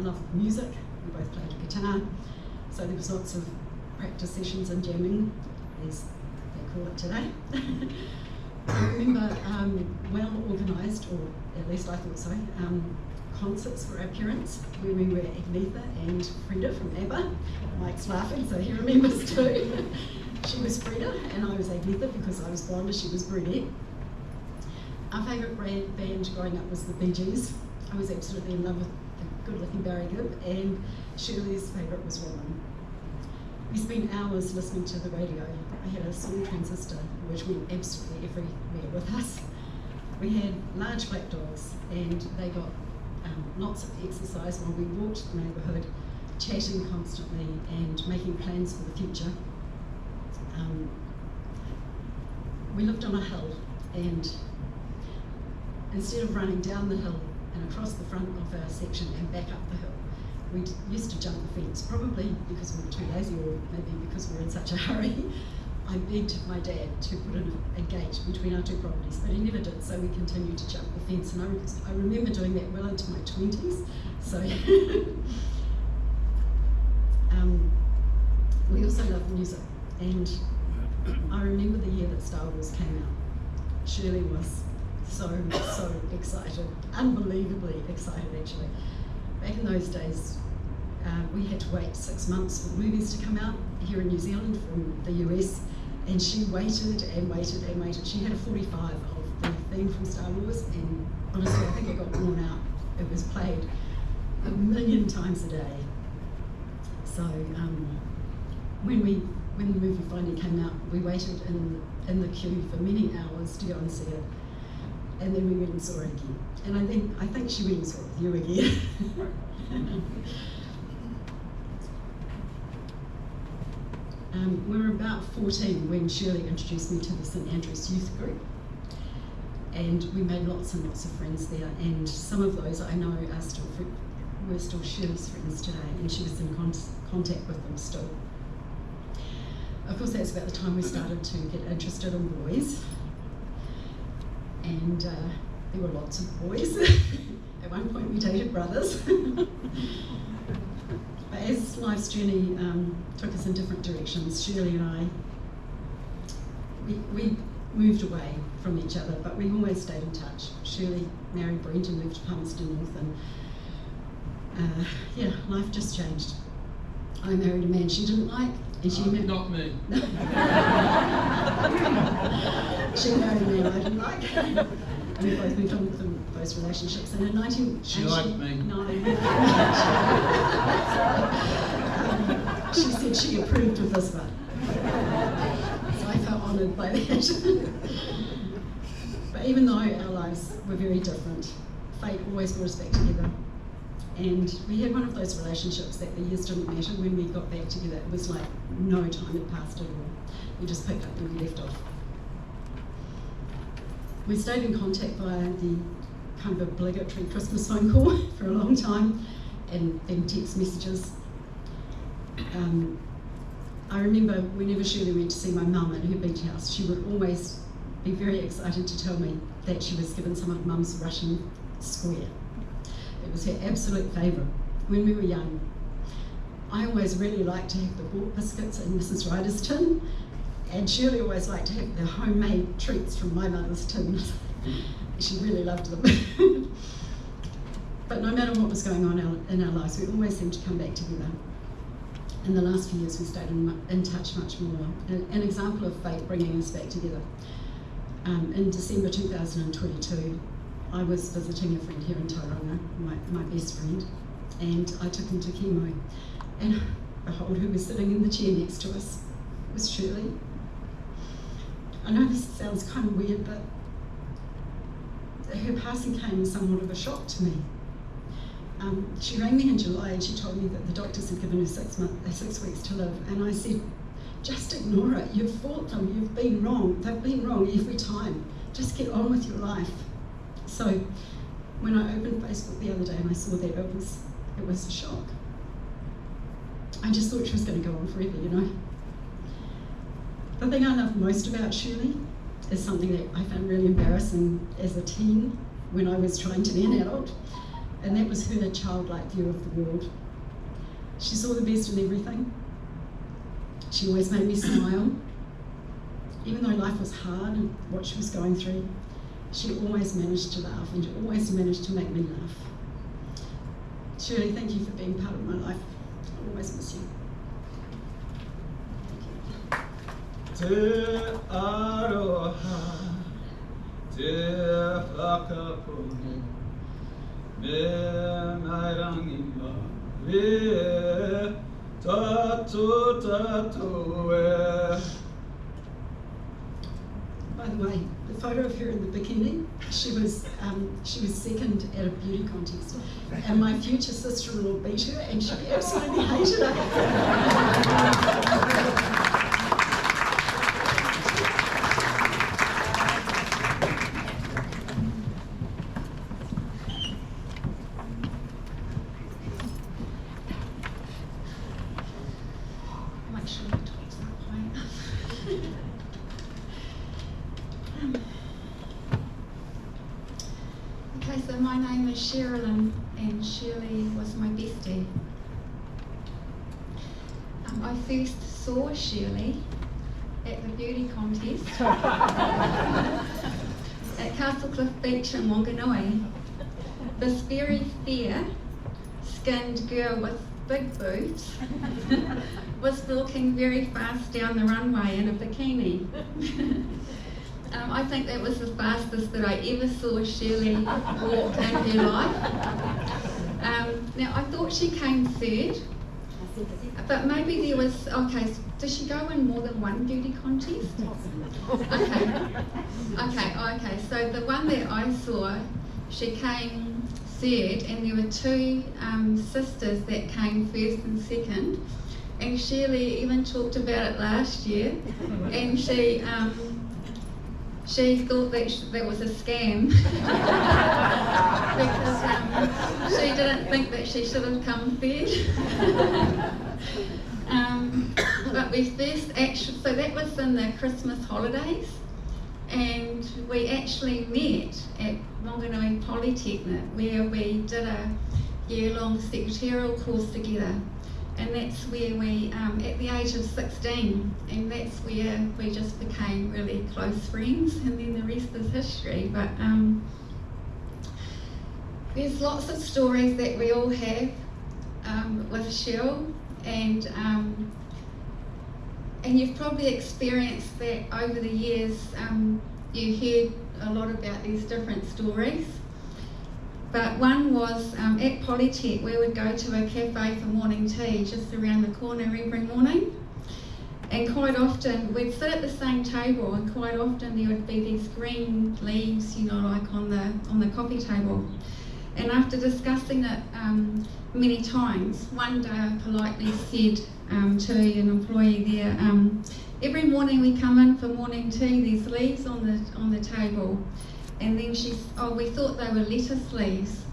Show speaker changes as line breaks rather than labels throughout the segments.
loved music. We both played the guitar, so there was lots of practice sessions and jamming, as they call it today. I remember well organised, or at least I thought so, concerts for our parents when we were Agnetha and Frida from ABBA. Mike's laughing, so he remembers too. She was Frida and I was Agnetha because I was blonde and she was brunette. Our favourite band growing up was the Bee Gees. I was absolutely in love with the good-looking Barry Gibb, and Shirley's favourite was Robin. We spent hours listening to the radio. I had a small transistor which went absolutely everywhere with us. We had large black dogs and they got lots of exercise while we walked the neighbourhood, chatting constantly and making plans for the future. We lived on a hill, and instead of running down the hill and across the front of our section and back up the hill, we used to jump the fence, probably because we were too lazy or maybe because we were in such a hurry. I begged my dad to put in a gate between our two properties, but he never did, so we continued to jump the fence. And I remember doing that well into my 20s. So we also loved music, and I remember the year that Star Wars came out. Shirley was so excited, unbelievably excited actually. Back in those days, we had to wait 6 months for the movies to come out here in New Zealand from the US, and she waited and waited and waited. She had a 45 of the theme from Star Wars, and honestly I think it got worn out. It was played 1 million times a day. So when the movie finally came out, we waited in the queue for many hours to go and see it, and then we went and saw it again. And I think she went and saw it with you again. We were about 14 when Shirley introduced me to the St Andrews youth group, and we made lots and lots of friends there, and some of those I know are we're still Shirley's friends today, and she was in contact with them still. Of course, that's about the time we started to get interested in boys, and there were lots of boys. At one point we dated brothers. But as life's journey took us in different directions, Shirley and I, we moved away from each other, but we always stayed in touch. Shirley married Brent and moved to Palmerston North, and yeah, life just changed. I married a man she didn't like, and she married...
Not me.
She married a man I didn't like. And we both moved on from those relationships. And in 19...
She liked me.
No. She said she approved of this one. So I felt honoured by that. But even though our lives were very different, fate always brought us back together. And we had one of those relationships that the years didn't matter. When we got back together, it was like no time had passed at all. We just picked up where we left off. We stayed in contact via the kind of obligatory Christmas phone call for a long time, and then text messages. I remember whenever Shirley went to see my mum at her beach house, she would always be very excited to tell me that she was given some of Mum's Russian square. It was her absolute favourite when we were young. I always really liked to have the bought biscuits in Mrs. Ryder's tin, and Shirley always liked to have the homemade treats from my mother's tin. She really loved them. But no matter what was going on in our lives, we always seemed to come back together. In the last few years, we stayed in touch much more. An example of fate bringing us back together. In December 2022, I was visiting a friend here in Tauranga, my best friend, and I took him to chemo. And behold, who was sitting in the chair next to us was Shirley. I know this sounds kind of weird, but her passing came as somewhat of a shock to me. She rang me in July and she told me that the doctors had given her 6 weeks to live, and I said, just ignore it, you've fought them, you've been wrong, they've been wrong every time, just get on with your life. So when I opened Facebook the other day and I saw that, it was a shock. I just thought she was going to go on forever, you know. The thing I love most about Shirley is something that I found really embarrassing as a teen when I was trying to be an adult, and that was her childlike view of the world. She saw the best in everything. She always made me smile. Even though life was hard and what she was going through, she always managed to laugh and always managed to make me laugh. Shirley, thank you for being part of my life. I'll always miss you.
Te aroha, te whakapone, me nairangi ma, re tatu tatu e.
By the way, the photo of her in the bikini, she was second at a beauty contest, and my future sister-in-law beat her, and she absolutely hated her. Make sure the talk's not high enough. Okay, so my name is Sherilyn, and Shirley was my bestie. I first saw Shirley at the beauty contest at Castle Beach in Wanganui. This very fair-skinned girl with big boobs was walking very fast down the runway in a bikini. I think that was the fastest that I ever saw Shirley walk in her life. Now, I thought she came third, but maybe there was, okay, does she go in more than one beauty contest? Okay, so the one that I saw, she came third, and there were two sisters that came first and second, and Shirley even talked about it last year, and she thought that that was a scam because she didn't think that she should have come third. But we first actually, so that was in the Christmas holidays, and we actually met at Wanganui Polytechnic, where we did a year-long secretarial course together. And that's where we, at the age of 16, and that's where we just became really close friends, and then the rest is history. But there's lots of stories that we all have with Cheryl, and you've probably experienced that over the years. You heard a lot about these different stories. But one was at Polytech, we would go to a cafe for morning tea just around the corner every morning. And quite often, we'd sit at the same table, and quite often there would be these green leaves, you know, like on the coffee table. And after discussing it many times, one day I politely said to an employee there, every morning we come in for morning tea, there's leaves on the table. And then we thought they were lettuce leaves.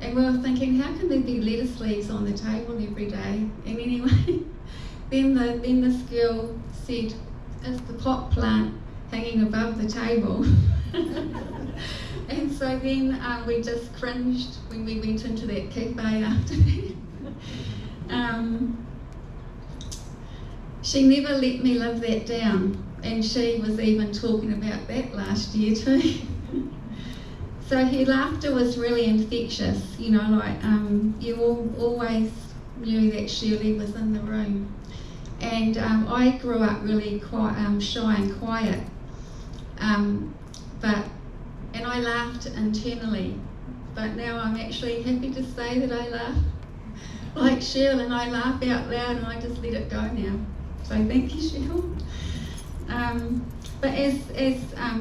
And we were thinking, how can there be lettuce leaves on the table every day? And anyway, then this girl said, is the pot plant hanging above the table? And so then we just cringed when we went into that cafe after that. She never let me live that down, and she was even talking about that last year too. So her laughter was really infectious, you know, like you always knew that Shirley was in the room. And I grew up really quite shy and quiet, and I laughed internally, but now I'm actually happy to say that I laugh like Cheryl, and I laugh out loud, and I just let it go now. So thank you, Cheryl. But as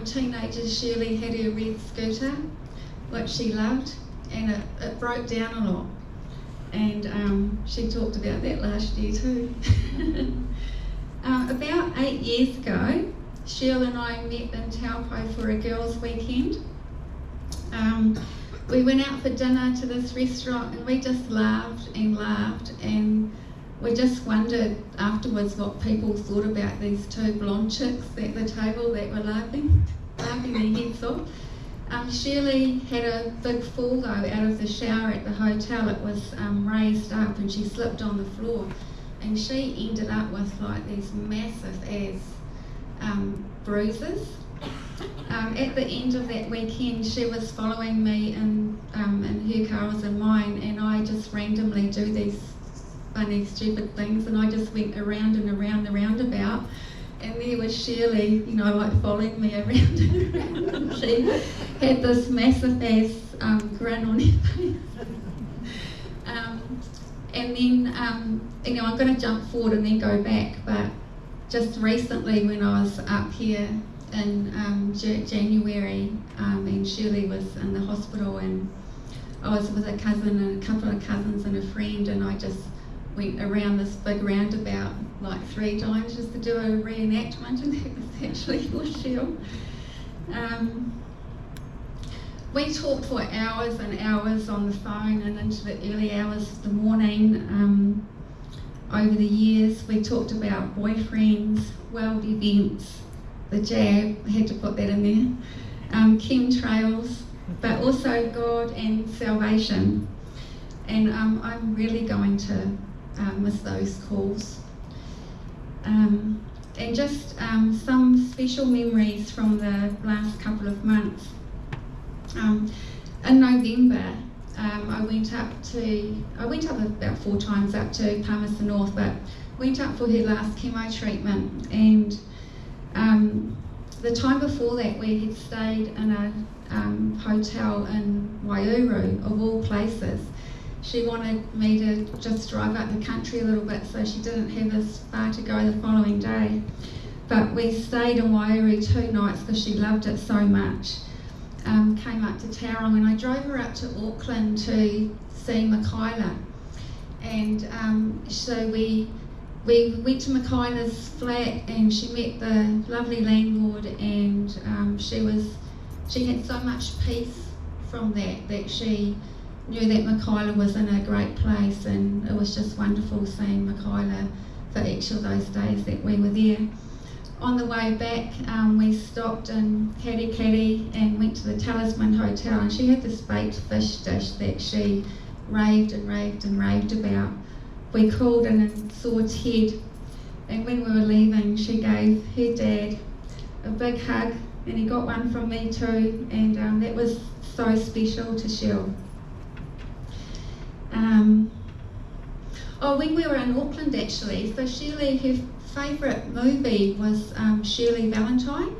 teenagers, Shirley had her red scooter, which she loved, and it broke down a lot. And she talked about that last year too. About 8 years ago, Cheryl and I met in Taupo for a girls' weekend. We went out for dinner to this restaurant, and we just laughed, and we just wondered afterwards what people thought about these two blonde chicks at the table that were laughing their heads off.
Shirley had a big fall though out of the shower at the hotel. It was raised up and she slipped on the floor, and she ended up with like these massive bruises. At the end of that weekend, she was following me in her car, I was in mine, and I just randomly do these funny, stupid things, and I just went around and around the roundabout, and there was Shirley, you know, like following me around and around, and she had this massive grin on her face. And then, you know, I'm going to jump forward and then go back, but just recently when I was up here in January, and Shirley was in the hospital, and I was with a cousin and a couple of cousins and a friend, and I just went around this big roundabout like 3 times just to do a reenactment, and that was actually for Shirley. We talked for hours and hours on the phone and into the early hours of the morning. Over the years, we talked about boyfriends, world events, the jab, I had to put that in there, chemtrails, but also God and salvation. And I'm really going to miss those calls. And just some special memories from the last couple of months. In November, I went up about 4 times up to Palmerston North, but went up for her last chemo treatment, and the time before that we had stayed in a hotel in Waiouru, of all places. She wanted me to just drive up the country a little bit so she didn't have as far to go the following day. But we stayed in Waiouru 2 nights because she loved it so much. Came up to Tauranga, and I drove her up to Auckland to see Michaela. And so we went to Michaela's flat, and she met the lovely landlord, and she had so much peace from that she knew that Michaela was in a great place, and it was just wonderful seeing Michaela for each of those days that we were there. On the way back, we stopped in Katikati and went to the Talisman Hotel, and she had this baked fish dish that she raved and raved and raved about. We called in and saw Ted, and when we were leaving, she gave her dad a big hug, and he got one from me too, and that was so special to Shirley. When we were in Auckland actually, so Shirley, her favourite movie was Shirley Valentine,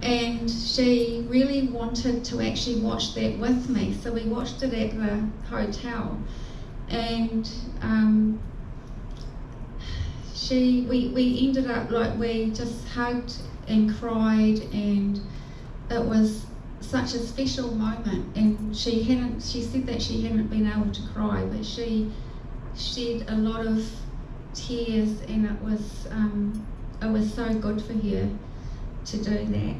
and she really wanted to actually watch that with me, so we watched it at the hotel, and we ended up like we just hugged and cried, and it was such a special moment. And she said that she hadn't been able to cry, but she shed a lot of tears, and it was so good for her to do that.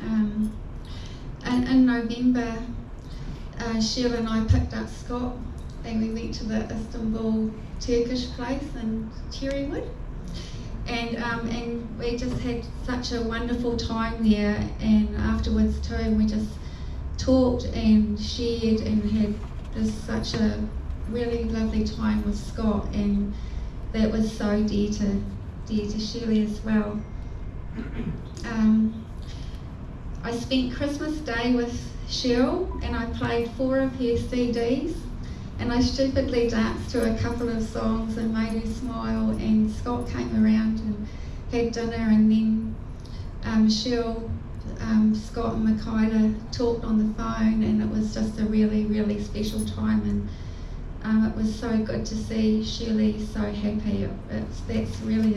And in November, Shirley and I picked up Scott, and we went to the Istanbul Turkish place in Cherrywood, and we just had such a wonderful time there, and afterwards too we just talked and shared and had just such a really lovely time with Scott, and that was so dear to Shirley as well. I spent Christmas Day with Cheryl, and I played 4 of her CDs, and I stupidly danced to a couple of songs and made her smile, and Scott came around and had dinner, and then Cheryl, Scott and Michaela talked on the phone, and it was just a really, really special time, and it was so good to see Shirley so happy. That's really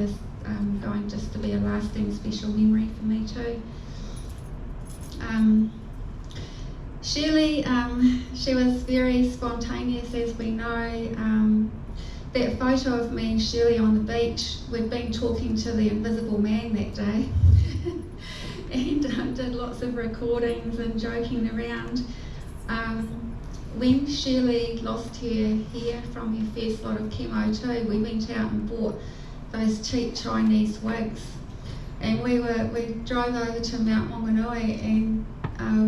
going just to be a lasting special memory for me too. Shirley, she was very spontaneous, as we know. That photo of me and Shirley on the beach, we'd been talking to the Invisible Man that day and did lots of recordings and joking around. When Shirley lost her hair from her first lot of chemo too, we went out and bought those cheap Chinese wigs, and we drove over to Mount Maunganui, and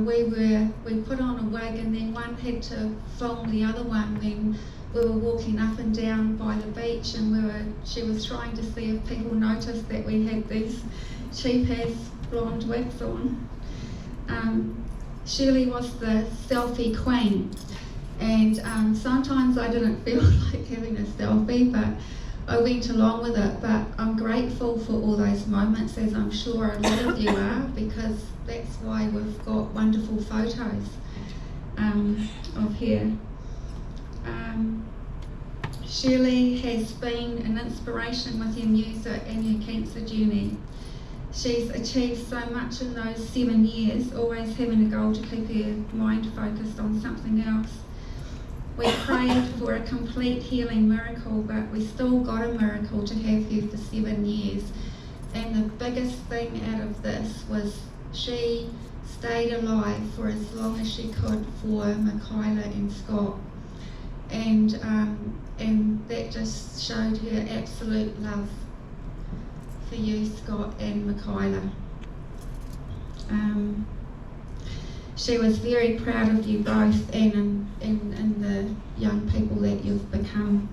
we put on a wig, and then one had to film the other one when we were walking up and down by the beach, and she was trying to see if people noticed that we had these cheap-ass blonde wigs on. Shirley was the selfie queen, and sometimes I didn't feel like having a selfie, but I went along with it. But I'm grateful for all those moments, as I'm sure a lot of you are, because that's why we've got wonderful photos of her. Shirley has been an inspiration with her music and her cancer journey. She's achieved so much in those 7 years, always having a goal to keep her mind focused on something else. We prayed for a complete healing miracle, but we still got a miracle to have her for 7 years. And the biggest thing out of this was she stayed alive for as long as she could for Michaela and Scott. And that just showed her absolute love for you, Scott and Michaela. She was very proud of you both and the young people that you've become.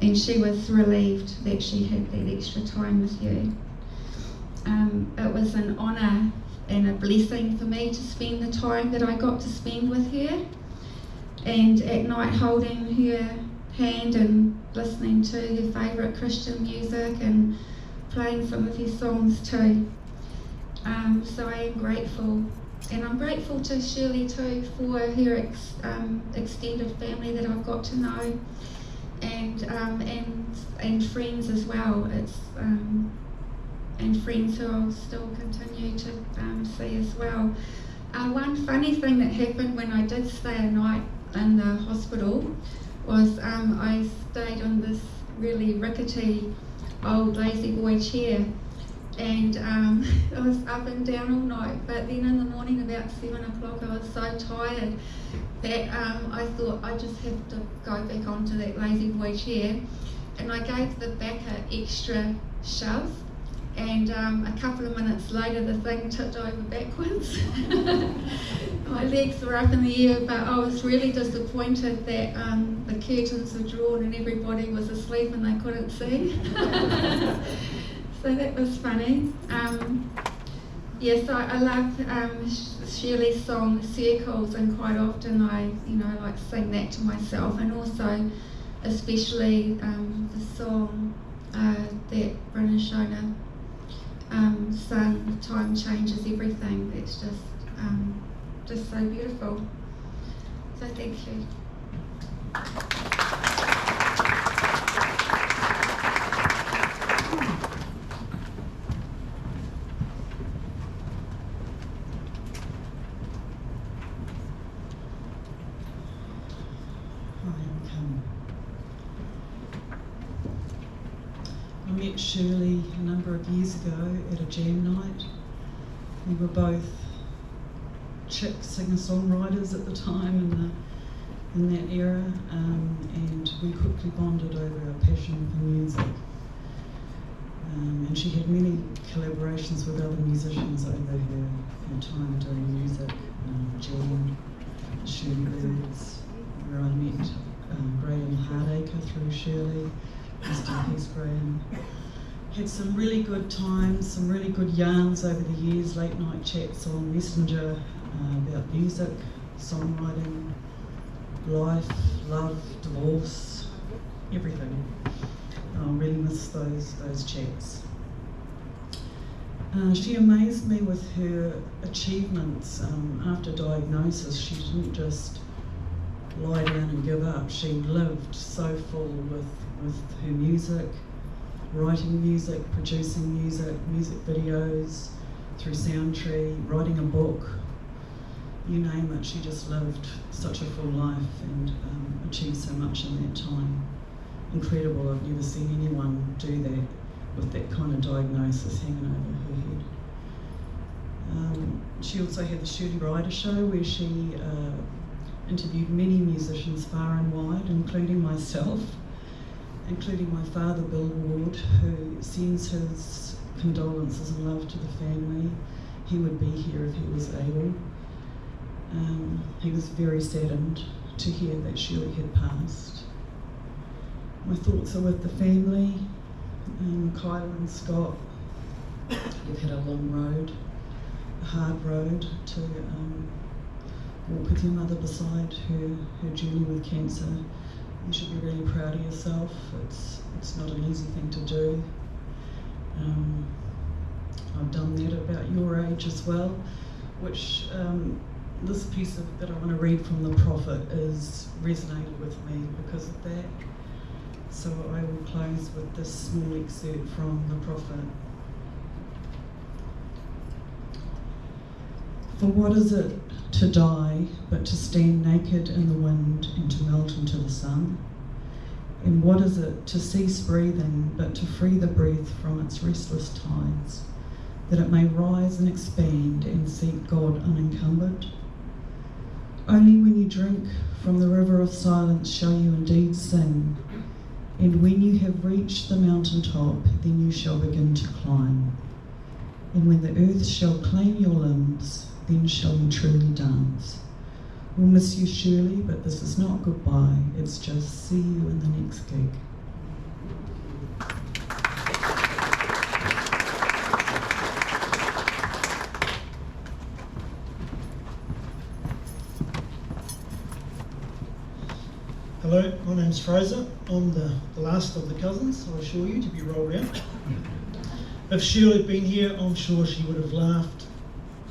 And she was relieved that she had that extra time with you. It was an honour and a blessing for me to spend the time that I got to spend with her. And at night holding her hand and listening to her favourite Christian music and playing some of her songs too. So I am grateful. And I'm grateful to Shirley too for her extended family that I've got to know, and friends as well. It's and friends who I'll still continue to see as well. One funny thing that happened when I did stay a night in the hospital was I stayed on this really rickety old lazy boy chair, and I was up and down all night, but then in the morning about 7 o'clock I was so tired that I thought I just have to go back onto that lazy boy chair, and I gave the back an extra shove, and a couple of minutes later the thing tipped over backwards. My legs were up in the air, but I was really disappointed that the curtains were drawn and everybody was asleep and they couldn't see. So that was funny. Yes, I love Shirley's song Circles, and quite often I like to sing that to myself, and also especially the song that Bryn and Shona sung, Time Changes Everything. That's just so beautiful. So thank you.
I met Shirley a number of years ago at a jam night. We were both chick singer-songwriters at the time in that era, and we quickly bonded over our passion for music. And she had many collaborations with other musicians over her time doing music. Jam, Shirley Birds, where I met Graham Hardacre through Shirley. Rest in peace, Graham. Had some really good times, some really good yarns over the years, late night chats on Messenger about music, songwriting, life, love, divorce, everything. I really miss those chats. She amazed me with her achievements. After diagnosis, she didn't just lie down and give up. She lived so full with her music, writing music, producing music, music videos, through Soundtree, writing a book, you name it. She just lived such a full life and achieved so much in that time. Incredible. I've never seen anyone do that with that kind of diagnosis hanging over her head. She also had the Shirley Ryder show, where she interviewed many musicians far and wide, including myself, including my father, Bill Ward, who sends his condolences and love to the family. he would be here if he was able. He was very saddened to hear that Shirley had passed. My thoughts are with the family, Kyla and Scott. You've had a long road, a hard road to walk with your mother beside her journey with cancer. You should be really proud of yourself. It's not an easy thing to do. I've done that about your age as well, which this piece that I want to read from the prophet is resonated with me because of that. So I will close with this small excerpt from the prophet. For what is it to die but to stand naked in the wind and to melt into the sun? And what is it to cease breathing but to free the breath from its restless tides, that it may rise and expand and seek God unencumbered? Only when you drink from the river of silence shall you indeed sing, and when you have reached the mountain top, then you shall begin to climb. And when the earth shall claim your limbs, then shall you truly dance. We'll miss you surely, but this is not goodbye, it's just see you in the next gig.
Hello, my name's Fraser. I'm the last of the cousins, I assure you, to be rolled out. If Shirley had been here, I'm sure she would have laughed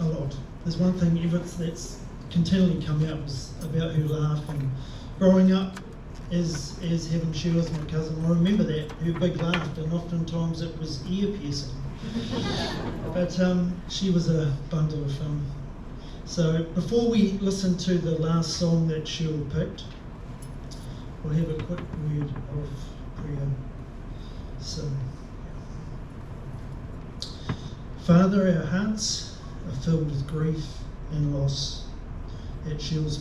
a lot. There's one thing that's continually come out was about her laugh, and growing up as having Shirley as my cousin, I remember that, her big laugh, and oftentimes it was ear piercing. But she was a bundle of fun. So before we listen to the last song that Shirley picked, we'll have a quick word of prayer. So, Father, our hearts are filled with grief and loss at Shirley's